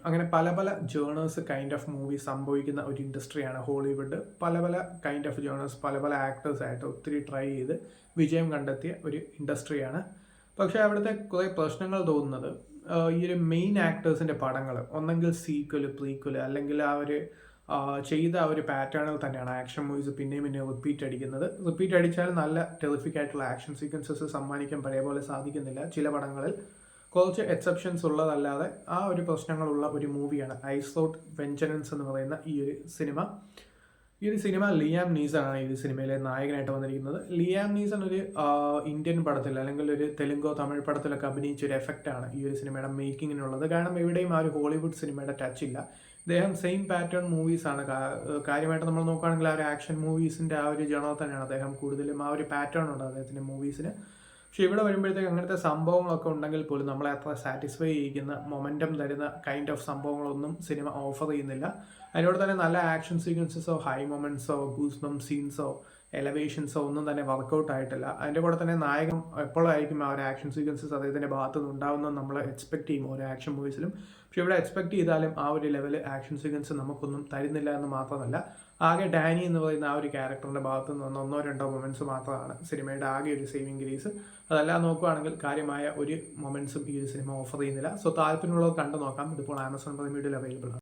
അങ്ങനെ പല പല ജേണേഴ്സ് കൈൻഡ് ഓഫ് മൂവി സംഭവിക്കുന്ന ഒരു ഇൻഡസ്ട്രിയാണ് ഹോളിവുഡ്. പല പല കൈൻഡ് ഓഫ് ജേണേഴ്സ് പല പല ആക്ടേഴ്സായിട്ട് ഒത്തിരി ട്രൈ ചെയ്ത് വിജയം കണ്ടെത്തിയ ഒരു ഇൻഡസ്ട്രിയാണ്. പക്ഷേ അവിടുത്തെ കുറേ പ്രശ്നങ്ങൾ തോന്നുന്നത് ഈ ഒരു മെയിൻ ആക്ടേഴ്സിൻ്റെ പടങ്ങൾ ഒന്നെങ്കിൽ സീക്വൽ പ്രീക്വൽ അല്ലെങ്കിൽ ആ ഒരു ചെയ്ത ആ ഒരു പാറ്റേണിൽ തന്നെയാണ് ആക്ഷൻ മൂവീസ് പിന്നെയും പിന്നെയും റിപ്പീറ്റ് അടിക്കുന്നത്. റിപ്പീറ്റ് അടിച്ചാൽ നല്ല ടെറിഫിക് ആയിട്ടുള്ള ആക്ഷൻ സീക്വൻസസ് സമ്മാനിക്കാൻ പഴയ പോലെ സാധിക്കുന്നില്ല. ചില പടങ്ങളിൽ കുറച്ച് എക്സെപ്ഷൻസ് ഉള്ളതല്ലാതെ ആ ഒരു പ്രശ്നങ്ങളുള്ള ഒരു മൂവിയാണ് ഐസ് ഔട്ട് വെഞ്ചനൻസ് എന്ന് പറയുന്ന ഈ ഒരു സിനിമ. ഈ ഒരു സിനിമ ലിയാം നീസൺ ആണ് ഈ സിനിമയിലെ നായകനായിട്ട് വന്നിരിക്കുന്നത്. ലിയാം നീസൺ ഒരു ഇന്ത്യൻ പടത്തിൽ അല്ലെങ്കിൽ ഒരു തെലുങ്കോ തമിഴ് പടത്തിലൊക്കെ അഭിനയിച്ച ഒരു എഫക്റ്റാണ് ഈ ഒരു സിനിമയുടെ മേക്കിങ്ങിനുള്ളത്. കാരണം എവിടെയും ആ ഒരു ഹോളിവുഡ് സിനിമയുടെ ടച്ച് ഇല്ല. ഇദ്ദേഹം സെയിം പാറ്റേൺ മൂവീസാണ് കാര്യമായിട്ട് നമ്മൾ നോക്കുകയാണെങ്കിൽ ആ ഒരു ആക്ഷൻ മൂവീസിൻ്റെ ആ ഒരു ജേണൽ തന്നെയാണ് അദ്ദേഹം കൂടുതലും. ആ ഒരു പാറ്റേൺ ഉണ്ട് അദ്ദേഹത്തിൻ്റെ മൂവീസിന്. പക്ഷെ ഇവിടെ വരുമ്പോഴത്തേക്ക് അങ്ങനത്തെ സംഭവങ്ങളൊക്കെ ഉണ്ടെങ്കിൽ പോലും നമ്മളെ അത്ര സാറ്റിസ്ഫൈ ചെയ്യിക്കുന്ന മൊമെൻറ്റം തരുന്ന കൈൻഡ് ഓഫ് സംഭവങ്ങളൊന്നും സിനിമ ഓഫർ ചെയ്യുന്നില്ല. അതിനോട് തന്നെ നല്ല ആക്ഷൻ സീക്വൻസസോ ഹൈ മൊമെൻറ്റ്സോ ഗൂസ് ബം സീൻസോ എലവേഷൻസോ ഒന്നും തന്നെ വർക്കൗട്ട് ആയിട്ടില്ല. അതിൻ്റെ കൂടെ തന്നെ നായകൻ എപ്പോഴായിരിക്കും ആ ഒരു ആക്ഷൻ സീക്വൻസസ് അദ്ദേഹത്തിൻ്റെ ഭാഗത്തു നിന്ന് ഉണ്ടാകുന്നത് നമ്മൾ എക്സ്പെക്ട് ചെയ്യും ഓരോ ആക്ഷൻ മൂവീസിലും. പക്ഷെ ഇവിടെ എക്സ്പെക്ട് ചെയ്താലും ആ ഒരു ലെവൽ ആക്ഷൻ സീക്വൻസ് നമുക്കൊന്നും തരുന്നില്ല എന്ന് മാത്രമല്ല, ആകെ ഡാനി എന്ന് പറയുന്ന ആ ഒരു ക്യാരക്ടറിൻ്റെ ഭാഗത്ത് നിന്ന് ഒന്നോ രണ്ടോ മൊമെൻറ്റ്സ് മാത്രമാണ് സിനിമയുടെ ആകെ ഒരു സേവിങ് ഗ്രേസ്. അതെല്ലാം നോക്കുകയാണെങ്കിൽ കാര്യമായ ഒരു മൊമെൻറ്റ്സും ഈ ഒരു സിനിമ ഓഫർ ചെയ്യുന്നില്ല. സോ താല്പര്യമുള്ളത് കണ്ടു നോക്കാം. ഇതിപ്പോൾ ആമസോൺ പ്രൈം വീഡിയോയിൽ അവൈലബിൾ ആണ്.